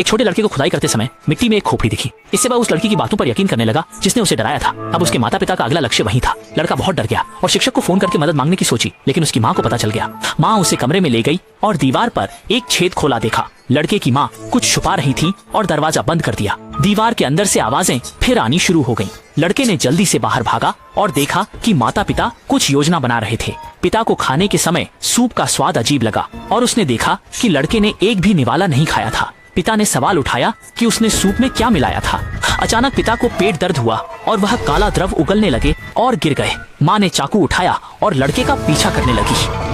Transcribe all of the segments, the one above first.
एक छोटे लड़के को खुदाई करते समय मिट्टी में एक खोपड़ी दिखी। इससे वह उस लड़की की बातों पर यकीन करने लगा जिसने उसे डराया था। अब उसके माता पिता का अगला लक्ष्य वही था। लड़का बहुत डर गया और शिक्षक को फोन करके मदद मांगने की सोची, लेकिन उसकी माँ को पता चल गया। माँ उसे कमरे में ले गई और दीवार पर एक छेद खोला देखा। लड़के की माँ कुछ छुपा रही थी और दरवाजा बंद कर दिया। दीवार के अंदर से आवाजें फिर आनी शुरू हो गईं। लड़के ने जल्दी से बाहर भागा और देखा कि माता पिता कुछ योजना बना रहे थे। पिता को खाने के समय सूप का स्वाद अजीब लगा और उसने देखा कि लड़के ने एक भी निवाला नहीं खाया था। पिता ने सवाल उठाया कि उसने सूप में क्या मिलाया था। अचानक पिता को पेट दर्द हुआ और वह काला द्रव उगलने लगे और गिर गए। माँ ने चाकू उठाया और लड़के का पीछा करने लगी।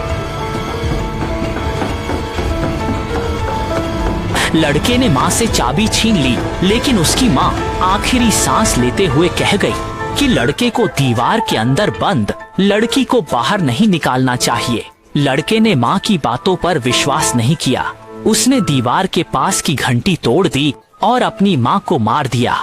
लड़के ने माँ से चाबी छीन ली, लेकिन उसकी माँ आखिरी सांस लेते हुए कह गई कि लड़के को दीवार के अंदर बंद, लड़की को बाहर नहीं निकालना चाहिए। लड़के ने माँ की बातों पर विश्वास नहीं किया। उसने दीवार के पास की घंटी तोड़ दी और अपनी माँ को मार दिया।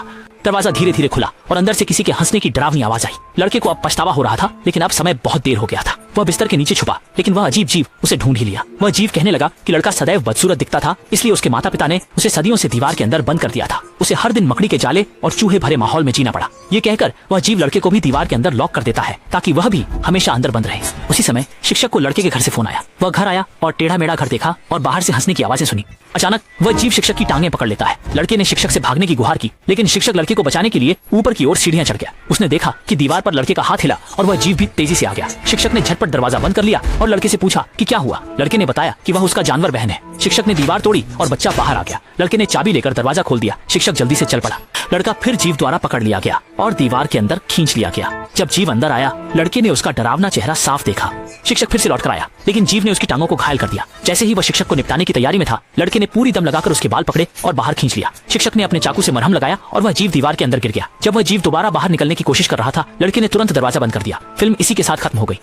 दरवाजा धीरे धीरे खुला और अंदर से किसी के हंसने की डरावनी आवाज आई। लड़के को अब पछतावा हो रहा था, लेकिन अब समय बहुत देर हो गया था। वह बिस्तर के नीचे छुपा, लेकिन वह अजीब जीव उसे ढूंढ ही लिया। वह जीव कहने लगा कि लड़का सदैव बदसूरत दिखता था, इसलिए उसके माता पिता ने उसे सदियों से दीवार के अंदर बंद कर दिया था। उसे हर दिन मकड़ी के जाले और चूहे भरे माहौल में जीना पड़ा। ये कहकर वह जीव लड़के को भी दीवार के अंदर लॉक कर देता है ताकि वह भी हमेशा अंदर बंद रहे। उसी समय शिक्षक को लड़के के घर से फोन आया। वह घर आया और टेढ़ा मेढ़ा घर देखा और बाहर से हंसने की आवाजें सुनी। अचानक वह जीव शिक्षक की टांगें पकड़ लेता है। लड़के ने शिक्षक से भागने की गुहार की, लेकिन शिक्षक लड़के को बचाने के लिए ऊपर की ओर सीढ़ियां चढ़ गया। उसने देखा कि दीवार पर लड़के का हाथ हिला और वह जीव भी तेजी से आ गया। शिक्षक ने झटपट दरवाजा बंद कर लिया और लड़के से पूछा कि क्या हुआ। लड़के ने बताया कि वह उसका जानवर बहन है। शिक्षक ने दीवार तोड़ी और बच्चा बाहर आ गया। लड़के ने चाबी लेकर दरवाजा खोल दिया। शिक्षक जल्दी से चल पड़ा। लड़का फिर जीव द्वारा पकड़ लिया गया और दीवार के अंदर खींच लिया गया। जब जीव अंदर आया, लड़के ने उसका डरावना चेहरा साफ देखा। शिक्षक फिर से लौटकर आया, लेकिन जीव ने उसकी टांगों को घायल कर दिया। जैसे ही वह शिक्षक को निपटाने की तैयारी में था, लड़के ने पूरी दम लगाकर उसके बाल पकड़े और बाहर खींच लिया। शिक्षक ने अपने चाकू से मरहम लगाया और वह जीव दीवार के अंदर गिर गया। जब वह जीव दोबारा बाहर निकलने की कोशिश कर रहा था, लड़के ने तुरंत दरवाजा बंद कर दिया। फिल्म इसी के साथ खत्म हो गई।